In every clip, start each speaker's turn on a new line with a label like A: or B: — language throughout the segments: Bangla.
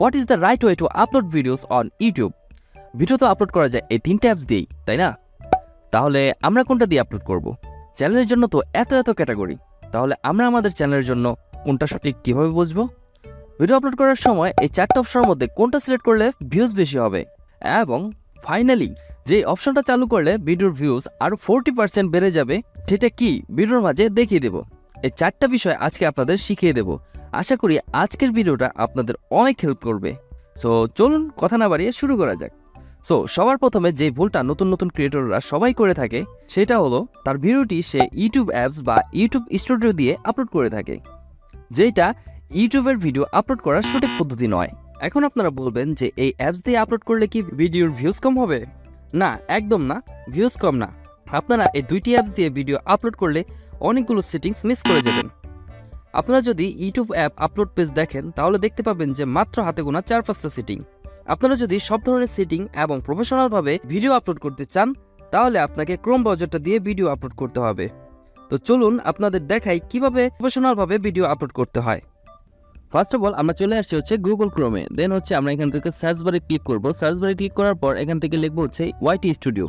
A: What is the right way to upload videos on YouTube? Video তো আপলোড করা যায় এই 3টা অ্যাপস দিয়েই, তাই না? তাহলে আমরা কোনটা দিয়ে আপলোড করব? চ্যানেলের জন্য তো এত ক্যাটাগরি, তাহলে আমরা আমাদের চ্যানেলের জন্য কোনটা সঠিক কিভাবে বুঝবো? ভিডিও আপলোড করার সময় এই 4টা অপশনের মধ্যে কোনটা সিলেক্ট করলে ভিউজ বেশি হবে, এবং ফাইনালি যে অপশনটা চালু করলে ভিডিওর ভিউজ আরও 40% বেড়ে যাবে, সেটা কি ভিডিওর মাঝে দেখিয়ে দেব। এই 4টা বিষয় আজকে আপনাদের শিখিয়ে দেব। আশা করি আজকের ভিডিওটা আপনাদের অনেক হেল্প করবে। সো চলুন কথা না বাড়িয়ে শুরু করা যাক। সো সবার প্রথমে যে ভুলটা নতুন ক্রিয়েটররা সবাই করে থাকে, সেটা হলো তার ভিডিওটি সে ইউটিউব অ্যাপস বা ইউটিউব স্টুডিও দিয়ে আপলোড করে থাকে, যেটা ইউটিউবের ভিডিও আপলোড করার সঠিক পদ্ধতি নয়। এখন আপনারা বলবেন যে এই অ্যাপস দিয়ে আপলোড করলে কি ভিডিওর ভিউজ কম হবে? না, একদম না, ভিউজ কম না। আপনারা এই 2টি অ্যাপস দিয়ে ভিডিও আপলোড করলে অনেকগুলো সেটিংস মিস করে যাবেন। আপনারা যদি ইউটিউব অ্যাপ আপলোড পেজ দেখেন, তাহলে দেখতে পাবেন যে মাত্র হাতে গোনা 4-5টা সেটিং। আপনারা যদি সব ধরনের সেটিং এবং প্রফেশনালভাবে ভিডিও আপলোড করতে চান, তাহলে আপনাকে ক্রোম ব্রাউজারটা দিয়ে ভিডিও আপলোড করতে হবে। তো চলুন আপনাদের দেখাই কিভাবে প্রফেশনালভাবে ভিডিও আপলোড করতে হয়। ফার্স্ট অফ অল আমরা চলে আসছি হচ্ছে গুগল ক্রোমে। দেন হচ্ছে আমরা এখান থেকে সার্চ বারে ক্লিক করব। সার্চ বারে ক্লিক করার পর এখান থেকে লিখবো হচ্ছে ওয়াইটি স্টুডিও।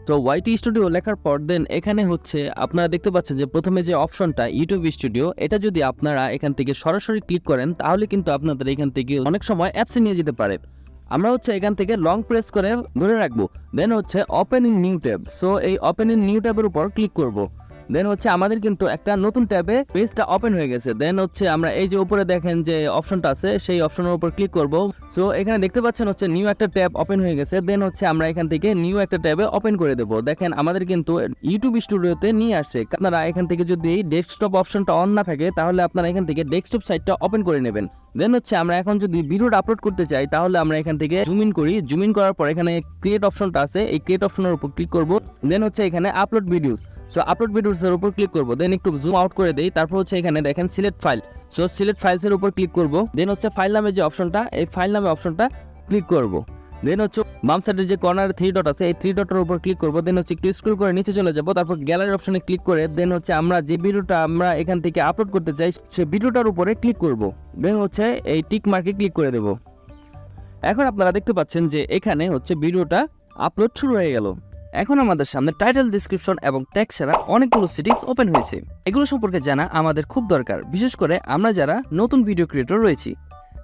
A: তো ওয়াইটি স্টুডিও লেখার পর দেন এখানে হচ্ছে আপনারা দেখতে পাচ্ছেন যে প্রথমে যে অপশনটা ইউটিউব স্টুডিও, এটা যদি আপনারা এখান থেকে সরাসরি ক্লিক করেন, তাহলে কিন্তু আপনাদের এখান থেকে অনেক সময় অ্যাপসে নিয়ে যেতে পারে। আমরা হচ্ছে এখান থেকে লং প্রেস করে ধরে রাখবো। দেন হচ্ছে open in new tab. So এই ওপেন ইন নিউ ট্যাবের উপর ক্লিক করব। দেন হচ্ছে আমাদের কিন্তু একটা নতুন ট্যাবে পেজটা ওপেন হয়ে গেছে। দেন হচ্ছে আমরা এই যে উপরে দেখেন যে অপশনটা আছে, সেই অপশনের উপর ক্লিক করব। সো এখানে দেখতে পাচ্ছেন হচ্ছে নিউ একটা ট্যাব ওপেন হয়ে গেছে। দেন হচ্ছে আমরা এখান থেকে নিউ একটা ট্যাবে ওপেন করে দেব। দেখেন আমাদের কিন্তু ইউটিউব স্টুডিওতে নিয়ে আসছে। আপনারা এখান থেকে যদি ডেস্কটপ অপশনটা অন না থাকে, তাহলে আপনারা এখান থেকে ডেস্কটপ সাইটটা ওপেন করে নেবেন। দেন হচ্ছে আমরা এখন যদি ভিডিওটা আপলোড করতে চাই, তাহলে আমরা এখান থেকে জুম ইন করি। জুম ইন করার পর এখানে ক্রিয়েট অপশনটা আছে, এই ক্রিয়েট অপশনের উপর ক্লিক করব। দেন হচ্ছে এখানে upload videos. So upload videos এর উপর ক্লিক করব। দেন একটু জুম আউট করে দেই। তারপর হচ্ছে এখানে দেখেন select file. So select files এর উপর ক্লিক করব। দেন হচ্ছে ফাইল নামে যে অপশনটা, এই ফাইল নামে অপশনটা ক্লিক করব। দেন হচ্ছে বাম সাইডের যে কর্নারে 3 ডট আছে, এই 3 ডটের উপর ক্লিক করব। দেন হচ্ছে একটু স্ক্রল করে নিচে চলে যাব। তারপর গ্যালারি অপশনে ক্লিক করে দেন হচ্ছে আমরা যে ভিডিওটা আমরা এখান থেকে আপলোড করতে চাই, সেই ভিডিওটার উপরে ক্লিক করব। দেন হচ্ছে এই টিক মার্কে ক্লিক করে দেব। এখন আপনারা দেখতে পাচ্ছেন যে এখানে হচ্ছে ভিডিওটা আপলোড শুরু হয়ে গেল। এখন আমাদের সামনে টাইটেল, ডেসক্রিপশন এবং ট্যাগ ছাড়া অনেকগুলো সেটিংস ওপেন হয়েছে। এগুলো সম্পর্কে জানা আমাদের খুব দরকার, বিশেষ করে আমরা যারা নতুন ভিডিও ক্রিয়েটর রয়েছি।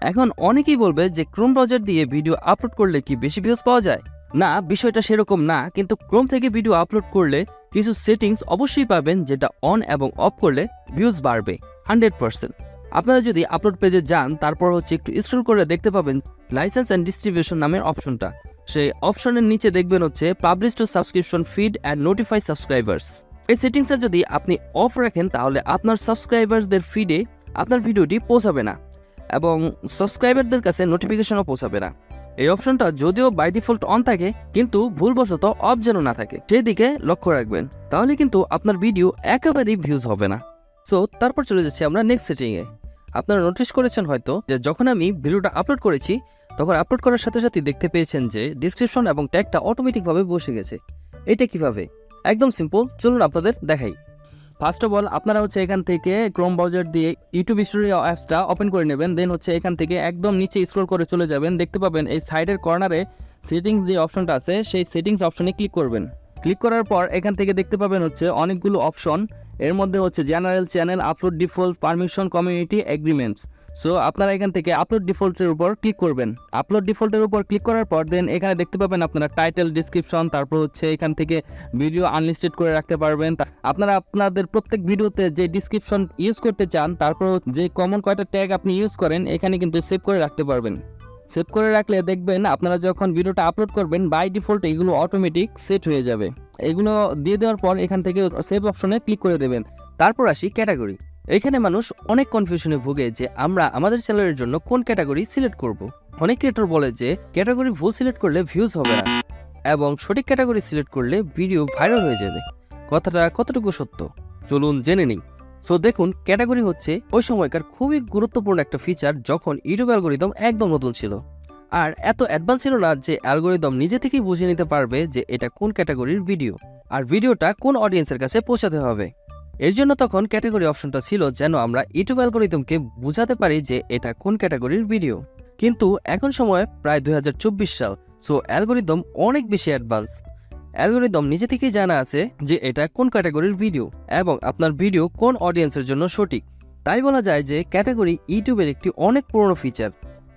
A: এখন অনেকেই বলবে যে ক্রোম ব্রাউজার দিয়ে ভিডিও আপলোড করলে কি বেশি ভিউজ পাওয়া যায়? না, বিষয়টা সেরকম না, কিন্তু ক্রোম থেকে ভিডিও আপলোড করলে কিছু সেটিংস অবশ্যই পাবেন, যেটা অন এবং অফ করলে ভিউজ বাড়বে 100%। আপনারা যদি আপলোড পেজে যান, তারপর হচ্ছে একটু স্ক্রল করে দেখতে পাবেন লাইসেন্স অ্যান্ড ডিস্ট্রিবিউশন নামের অপশনটা। সেই অপশনের নিচে দেখবেন হচ্ছে publish two subscription feed and notify subscribers. এই সেটিংসটা যদি আপনি অফ রাখেন, তাহলে আপনার সাবস্ক্রাইবারদের ফিডে আপনার ভিডিওটি পৌঁছাবে না এবং সাবস্ক্রাইবারদের কাছে নোটিফিকেশনও পৌঁছাবে না। এই অপশনটা যদিও বাই ডিফল্ট অন থাকে, কিন্তু ভুলবশত অফ যেন না থাকে, সেই দিকে লক্ষ্য রাখবেন। তাহলে কিন্তু আপনার ভিডিও একেবারেই ভিউজ হবে না। সো তারপর চলে যাচ্ছি আমরা নেক্সট সেটিংয়ে। আপনারা নোটিস করেছেন হয়তো যে যখন আমি ভিডিওটা আপলোড করেছি, তখন আপলোড করার সাথে সাথে দেখতে পেয়েছেন যে ডিসক্রিপশন এবং ট্যাগটা অটোমেটিকভাবে বসে গেছে। এটা কিভাবে? একদম সিম্পল, চলুন আপনাদের দেখাই। ফার্স্ট অফ অল আপনারা হচ্ছে এখান থেকে ক্রোম ব্রাউজার দিয়ে ইউটিউব স্টুডিও অ্যাপসটা ওপেন করে নেবেন। দেন হচ্ছে এখান থেকে একদম নিচে স্ক্রল করে চলে যাবেন। দেখতে পাবেন এই সাইডের কর্নারে সেটিংস যে অপশনটা আছে, সেই সেটিংস অপশনে ক্লিক করবেন। ক্লিক করার পর এখান থেকে দেখতে পাবেন হচ্ছে অনেকগুলো অপশন। এর মধ্যে হচ্ছে general, channel, upload default, permission, community, agreements. So আপনারা এখান থেকে আপলোড ডিফল্টের উপর ক্লিক করবেন। আপলোড ডিফল্টের উপর ক্লিক করার পর দেন এখানে দেখতে পাবেন আপনারা টাইটেল, ডিসক্রিপশন, তারপর হচ্ছে এখান থেকে ভিডিও আনলিস্টেড করে রাখতে পারবেন। আপনারা আপনাদের প্রত্যেক ভিডিওতে যে ডিসক্রিপশন ইউজ করতে চান, তারপর যে কমন কয়টা ট্যাগ আপনি ইউজ করেন, এখানে কিন্তু সেভ করে রাখতে পারবেন। সেভ করে রাখলে দেখবেন আপনারা যখন ভিডিওটা আপলোড করবেন, বাই ডিফল্ট এগুলো অটোমেটিক সেট হয়ে যাবে। এগুলো দিয়ে দেওয়ার পর এখান থেকে সেভ অপশনে ক্লিক করে দেবেন। তারপর আসি ক্যাটাগরি। এখানে মানুষ অনেক কনফিউশনে ভোগে যে আমরা আমাদের চ্যানেলের জন্য কোন ক্যাটাগরি সিলেক্ট করব। অনেক ক্রিয়েটর বলে যে ক্যাটাগরি ভুল সিলেক্ট করলে ভিউজ হবে না এবং সঠিক ক্যাটাগরি সিলেক্ট করলে ভিডিও ভাইরাল হয়ে যাবে। কথাটা কতটুকু সত্য, চলুন জেনে নিই। সো দেখুন, ক্যাটাগরি হচ্ছে ওই সময়কার খুবই গুরুত্বপূর্ণ একটা ফিচার, যখন ইউটিউব অ্যালগোরিদম একদম নতুন ছিল আর এত অ্যাডভান্স ছিল না যে অ্যালগোরিদম নিজে থেকেই বুঝে নিতে পারবে যে এটা কোন ক্যাটাগরির ভিডিও আর ভিডিওটা কোন অডিয়েন্সের কাছে পৌঁছাতে হবে। এর জন্য তখন ক্যাটাগরি অপশনটা ছিল যেন আমরা ইউটিউব অ্যালগরিদমকে বোঝাতে পারি যে এটা কোন ক্যাটাগরির ভিডিও। কিন্তু এখন সময় প্রায় 2024 সাল, সো অ্যালগরিদম অনেক বেশি অ্যাডভান্স। অ্যালগরিদম নিজে থেকেই জানা আছে যে এটা কোন ক্যাটাগরির ভিডিও এবং আপনার ভিডিও কোন অডিয়েন্সের জন্য সঠিক। তাই বলা যায় যে ক্যাটাগরি ইউটিউবের একটি অনেক পুরনো ফিচার।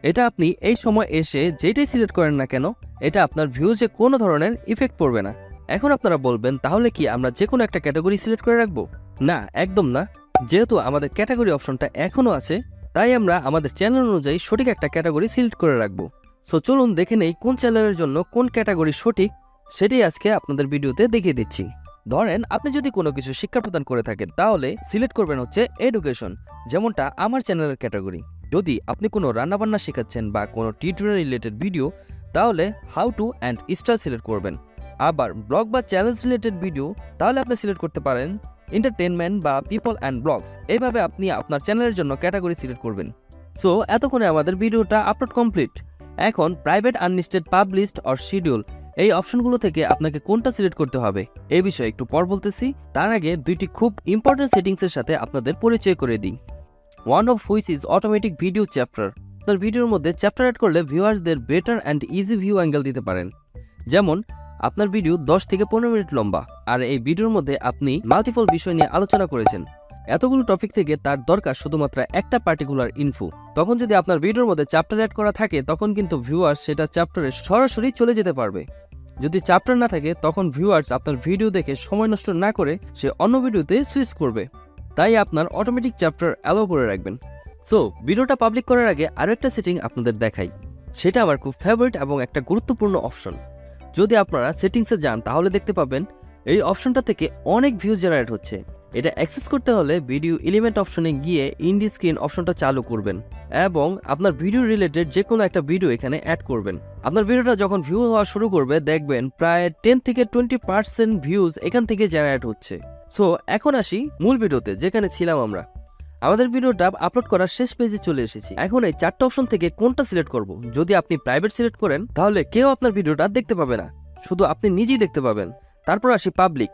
A: এটা আপনি এই সময় এসে যেটাই সিলেক্ট করেন না কেন, এটা আপনার ভিউজে কোনো ধরনের ইফেক্ট পড়বে না। এখন আপনারা বলবেন তাহলে কি আমরা যে কোনো একটা ক্যাটাগরি সিলেক্ট করে রাখবো? না, একদম না। যেহেতু আমাদের ক্যাটাগরি অপশনটা এখনও আছে, তাই আমরা আমাদের চ্যানেল অনুযায়ী সঠিক একটা ক্যাটাগরি সিলেক্ট করে রাখবো। সো চলুন দেখে নেই কোন চ্যানেলের জন্য কোন ক্যাটাগরি সঠিক, সেটাই আজকে আপনাদের ভিডিওতে দেখিয়ে দিচ্ছি। ধরেন আপনি যদি কোনো কিছু শিক্ষা প্রদান করে থাকেন তাহলে সিলেক্ট করবেন হচ্ছে এডুকেশন, যেমনটা আমার চ্যানেলের ক্যাটাগরি। যদি আপনি কোনো রান্নাবান্না শেখাচ্ছেন বা কোনো টিউটোরিয়াল রিলেটেড ভিডিও, তাহলে how to and style select করবেন। আবার ব্লগ বা চ্যালেঞ্জ রিলেটেড ভিডিও, তাহলে আপনি সিলেক্ট করতে পারেন এন্টারটেনমেন্ট বা পিপল অ্যান্ড ব্লগস। এইভাবে আপনি আপনার চ্যানেলের জন্য ক্যাটাগরি সিলেক্ট করবেন। সো এতক্ষণে আমাদের ভিডিওটা আপলোড কমপ্লিট। এখন private, unlisted, published or schedule, এই অপশনগুলো থেকে আপনাকে কোনটা সিলেক্ট করতে হবে এই বিষয়ে একটু পর বলতেছি। তার আগে দুইটি খুব ইম্পর্টেন্ট সেটিংসের সাথে আপনাদের পরিচয় করে দিই। One of which is automatic video chapter. আপনার ভিডিওর মধ্যে চ্যাপ্টার অ্যাড করলে ভিউয়ার্সদের better and easy view angle দিতে পারেন। যেমন আপনার ভিডিও 10 থেকে 15 মিনিট লম্বা, আর এই ভিডিওর মধ্যে আপনি মাল্টিপল বিষয় নিয়ে আলোচনা করেছেন। এতগুলো টপিক থেকে তার দরকার শুধুমাত্র একটা পার্টিকুলার ইনফো। তখন যদি আপনার ভিডিওর মধ্যে চ্যাপ্টার অ্যাড করা থাকে, তখন কিন্তু ভিউয়ার্স সেটা চ্যাপ্টারে সরাসরি চলে যেতে পারবে। যদি চ্যাপ্টার না থাকে, তখন ভিউয়ার্স আপনার ভিডিও দেখে সময় নষ্ট না করে সে অন্য ভিডিওতে সুইচ করবে। তাই আপনার অটোমেটিক চ্যাপ্টার অ্যালাউ করে রাখবেন। সো ভিডিওটা পাবলিক করার আগে আরও একটা সেটিং আপনাদের দেখাই। সেটা আমার খুব ফেভারিট এবং একটা গুরুত্বপূর্ণ অপশন। যদি আপনারা সেটিংসে যান তাহলে দেখতে পাবেন এই অপশনটা থেকে অনেক ভিউজ জেনারেট হচ্ছে। এটা অ্যাক্সেস করতে হলে ভিডিও এলিমেন্ট অপশনে গিয়ে ইন্ডি স্ক্রিন অপশনটা চালু করবেন এবং আপনার ভিডিও রিলেটেড যে কোনো একটা ভিডিও এখানে অ্যাড করবেন। আপনার ভিডিওটা যখন ভিউ হওয়া শুরু করবে, দেখবেন প্রায় 10 থেকে 20% ভিউজ এখান থেকে জেনারেট হচ্ছে। সো এখন আসি মূল ভিডিওতে, যেখানে ছিলাম আমরা। আমাদের ভিডিওটা আপলোড করার শেষ পেজে চলে এসেছি। এখন এই 4টা অপশন থেকে কোনটা সিলেক্ট করব? যদি আপনি প্রাইভেট সিলেক্ট করেন তাহলে কেউ আপনার ভিডিওটা দেখতে পাবে না, শুধু আপনি নিজেই দেখতে পাবেন। তারপর আসি পাবলিক।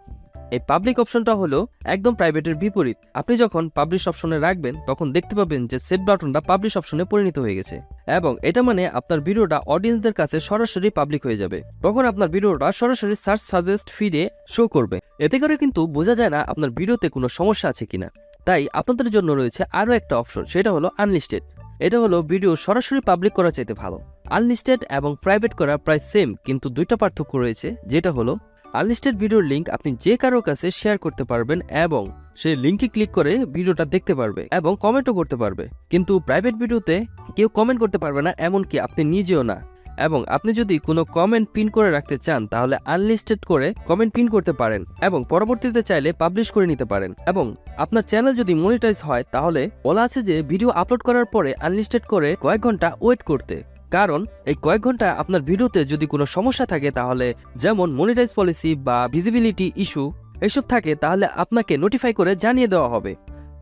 A: এই পাবলিক অপশনটা হলো একদম প্রাইভেটের বিপরীত। আপনি যখন পাবলিশ অপশনে রাখবেন তখন দেখতে পাবেন যে সেট বাটনটা পাবলিশ অপশনে পরিণত হয়ে গেছে, এবং এটা মানে আপনার ভিডিওটা অডিয়েন্সদের কাছে সরাসরি পাবলিক হয়ে যাবে। তখন আপনার ভিডিওটা সরাসরি সার্চ সাজেস্ট ফিডে শো করবে। এতে করে কিন্তু বোঝা যায় না আপনার ভিডিওতে কোনো সমস্যা আছে কিনা। তাই আপনাদের জন্য রয়েছে আরও একটা অপশন, সেটা হলো আনলিস্টেড। এটা হলো ভিডিও সরাসরি পাবলিক করা চাইতে ভালো। আনলিস্টেড এবং প্রাইভেট করা প্রায় সেম, কিন্তু দুইটা পার্থক্য রয়েছে। যেটা হলো আনলিস্টেড ভিডিওর লিঙ্ক আপনি যে কারো কাছে শেয়ার করতে পারবেন এবং সেই লিঙ্কে ক্লিক করে ভিডিওটা দেখতে পারবে এবং কমেন্টও করতে পারবে। কিন্তু প্রাইভেট ভিডিওতে কেউ কমেন্ট করতে পারবে না, এমনকি আপনি নিজেও না। এবং আপনি যদি কোনো কমেন্ট পিন করে রাখতে চান তাহলে আনলিস্টেড করে কমেন্ট পিন করতে পারেন এবং পরবর্তীতে চাইলে পাবলিশ করে নিতে পারেন। এবং আপনার চ্যানেল যদি মনিটাইজ হয় তাহলে বলা আছে যে ভিডিও আপলোড করার পরে আনলিস্টেড করে কয়েক ঘন্টা ওয়েট করতে। কারণ এই কয়েক ঘন্টা আপনার ভিডিওতে যদি কোনো সমস্যা থাকে, তাহলে যেমন মনিটাইজ পলিসি বা ভিজিবিলিটি ইস্যু এসব থাকে, তাহলে আপনাকে নোটিফাই করে জানিয়ে দেওয়া হবে।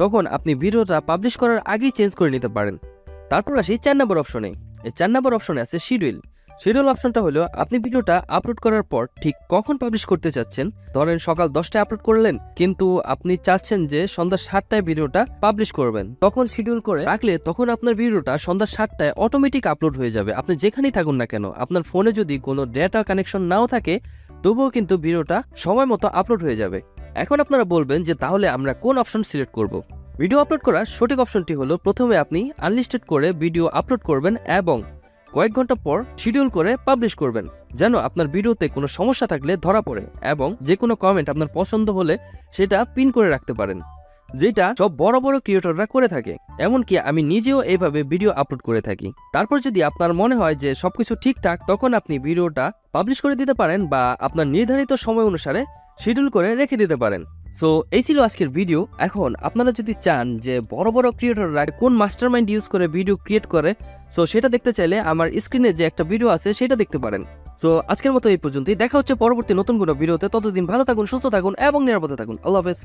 A: তখন আপনি ভিডিওটা পাবলিশ করার আগেই চেঞ্জ করে নিতে পারেন। তারপর আসি 4 নম্বর অপশনে। এই 4 নম্বর অপশনে আছে শিডিউল। শিডিউল অপশনটা হলো আপনি ভিডিওটা আপলোড করার পর ঠিক কখন পাবলিশ করতে চাচ্ছেন। ধরেন সকাল 10টায় আপলোড করলেন, কিন্তু আপনি চাচ্ছেন যে সন্ধ্যা 7টায় ভিডিওটা পাবলিশ করবেন। তখন শিডিউল করে রাখলে তখন আপনার ভিডিওটা সন্ধ্যা 7টায় অটোমেটিক আপলোড হয়ে যাবে। আপনি যেখানেই থাকুন না কেন, আপনার ফোনে যদি কোনো ডেটা কানেকশন নাও থাকে, তবুও কিন্তু ভিডিওটা সময় মতো আপলোড হয়ে যাবে। এখন আপনারা বলবেন যে তাহলে আমরা কোন অপশন সিলেক্ট করব? ভিডিও আপলোড করার সঠিক অপশনটি হলো প্রথমে আপনি আনলিস্টেড করে ভিডিও আপলোড করবেন এবং কয়েক ঘন্টা পর শিডিউল করে পাবলিশ করবেন, যেন আপনার ভিডিওতে কোনো সমস্যা থাকলে ধরা পড়ে এবং যে কোনো কমেন্ট আপনার পছন্দ হলে সেটা পিন করে রাখতে পারেন, যেটা সব বড় বড় ক্রিয়েটররা করে থাকে। এমনকি আমি নিজেও এইভাবে ভিডিও আপলোড করে থাকি। তারপর যদি আপনার মনে হয় যে সবকিছু ঠিকঠাক, তখন আপনি ভিডিওটা পাবলিশ করে দিতে পারেন বা আপনার নির্ধারিত সময় অনুসারে শিডিউল করে রেখে দিতে পারেন। সো এই ছিল আজকের ভিডিও। এখন আপনারা যদি চান যে বড় বড় ক্রিয়েটররা কোন মাস্টারমাইন্ড ইউজ করে ভিডিও ক্রিয়েট করে, সো সেটা দেখতে চাইলে আমার স্ক্রিনে যে একটা ভিডিও আছে সেটা দেখতে পারেন। সো আজকের মতো এই পর্যন্তই। দেখা হচ্ছে পরবর্তী নতুন কোনো ভিডিওতে। ততদিন ভালো থাকুন, সুস্থ থাকুন এবং নিরাপদে থাকুন। আল্লাহ হাফেজ।